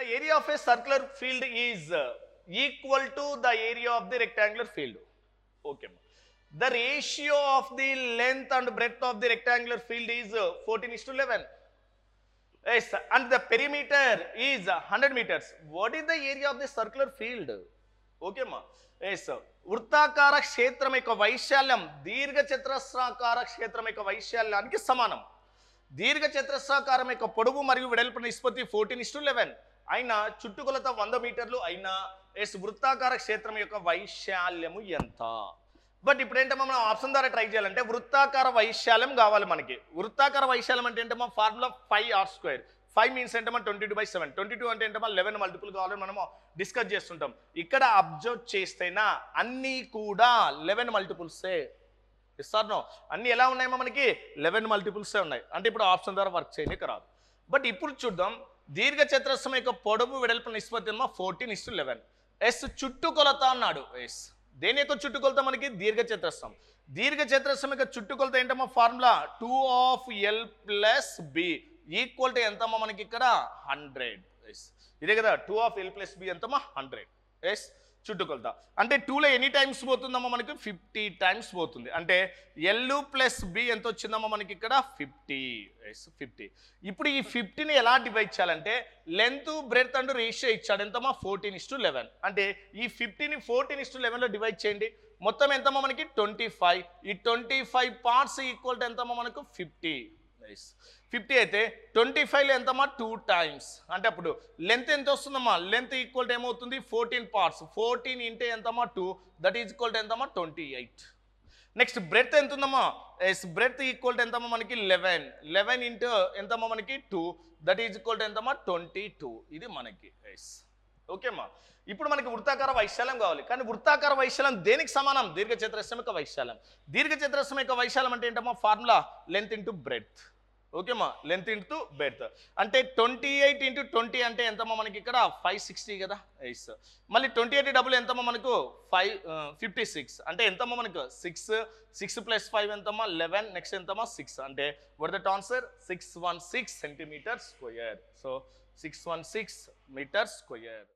The area of a circular field is equal to the area of the rectangular field. Okay. The ratio of the length and breadth of the rectangular field is 14:11. Yes, and the perimeter is 100 meters. What is the area of the circular field? Okay, ma. Yes, వృత్తాకార క్షేత్రం యొక్క వైశాల్యం దీర్ఘచతురస్రాకార క్షేత్రం యొక్క వైశాల్యానికి సమానం. దీర్ఘచతురస్రాకారం యొక్క పొడవు మరియు వెడల్పు నిష్పత్తి 14:11 అయినా చుట్టుకొలత 100 మీటర్లు అయినా ఎస్ వృత్తాకార క్షేత్రం యొక్క వైశాల్యము ఎంత? బట్ ఇప్పుడు ఏంటమ్మా మనం ఆప్షన్ ద్వారా ట్రై చేయాలంటే వృత్తాకార వైశాల్యం కావాలి మనకి. వృత్తాకార వైశాల్యం అంటే ఏంటమ్మా ఫార్ములా 5r². 5 మీన్స్ ఏంటమ్మా 22/7. 22 అంటే ఏంటమ్మా 11 మల్టిపుల్ కావాలని మనము డిస్కస్ చేస్తుంటాం. ఇక్కడ అబ్జర్వ్ చేస్తేనా అన్నీ కూడా 11 మల్టిపుల్సే. ఇస్తారనో అన్నీ ఎలా ఉన్నాయమ్మా మనకి 11 మల్టిపుల్సే ఉన్నాయి. అంటే ఇప్పుడు ఆప్షన్ ద్వారా వర్క్ చేయడానికి రాదు. బట్ ఇప్పుడు చూద్దాం దీర్ఘచతురస్రం యొక్క పొడవు వెడల్పు నిష్పత్తి ఏమో 14:11. ఎస్ చుట్టుకొలత అన్నాడు. ఎస్ దేని యొక్క చుట్టుకొలత మనకి దీర్ఘచతురస్రం. దీర్ఘచతురస్రం యొక్క చుట్టుకొలత ఏంటమ్మా ఫార్ములా 2 + b ఈక్వల్ టు ఎంతమ్మా మనకి ఇక్కడ 100. ఎస్ ఇదే కదా 2 + b ఎంతమ్మా 100. ఎస్ చుట్టుకొలత అంటే 2లో ఎన్ని టైమ్స్ పోతుందమ్మా మనకి 50 టైమ్స్ పోతుంది. అంటే L + b ఎంత వచ్చిందమ్మా మనకి ఇక్కడ 50. ఎస్ 50. ఇప్పుడు ఈ 50ని ఎలా డివైడ్ చేయాలంటే లెంత్ బ్రెడ్త్ అండ్ రేషియో ఇచ్చాడు ఎంతమ్మా 14:11. అంటే ఈ 50ని 14:11లో డివైడ్ చేయండి. మొత్తం ఎంతమ్మా మనకి 25. ఈ 25 పార్ట్స్ ఈక్వల్ టు ఎంతమ్మా మనకు 50. 50 అయితే 25లో ఎంతమ్మా 2 టైమ్స్. అంటే అప్పుడు లెంత్ ఎంత వస్తుందమ్మా లెంత్ ఈక్వల్ టు ఏమవుతుంది 14 పార్ట్స్. 14 ఇంటే ఎంతమ్మా 2 దట్ ఈజ్ ఈక్వల్ టు ఎంతమ్మా 28. నెక్స్ట్ బ్రెడ్త్ ఎంత ఉందమ్మా ఎస్ బ్రెడ్త్ ఈక్వల్ టు ఎంతమ్మా మనకి 11 ఇంటూ ఎంతమ్మా మనకి 2 దట్ ఈజ్ ఈక్వల్ టు ఎంతమ్మా 22. ఇది మనకి ఎస్ ఓకేమ్మా. ఇప్పుడు మనకి వృత్తాకార వైశాల్యం కావాలి. కానీ వృత్తాకార వైశాల్యం దేనికి సమానం? దీర్ఘచతురస్రం యొక్క వైశాల్యం. దీర్ఘచతురస్రం యొక్క వైశాల్యం అంటే ఏంటమ్మా ఫార్ములా లెంత్ ఇంటూ బ్రెడ్త్. ఓకేమ్మా లెంత్ ఇంటూ బ్రెడ్త్ అంటే 28 × 20 అంటే ఎంతమ్మా మనకి ఇక్కడ 560 కదా. ఎస్ మళ్ళీ 28 డబుల్ ఎంతమ్మా మనకు 56 అంటే ఎంతమ్మా మనకు 6 + 5 ఎంతమ్మా 11. నెక్స్ట్ ఎంతమ్మా 6 అంటే what that answer 616 centimetre square. So 616 metre square.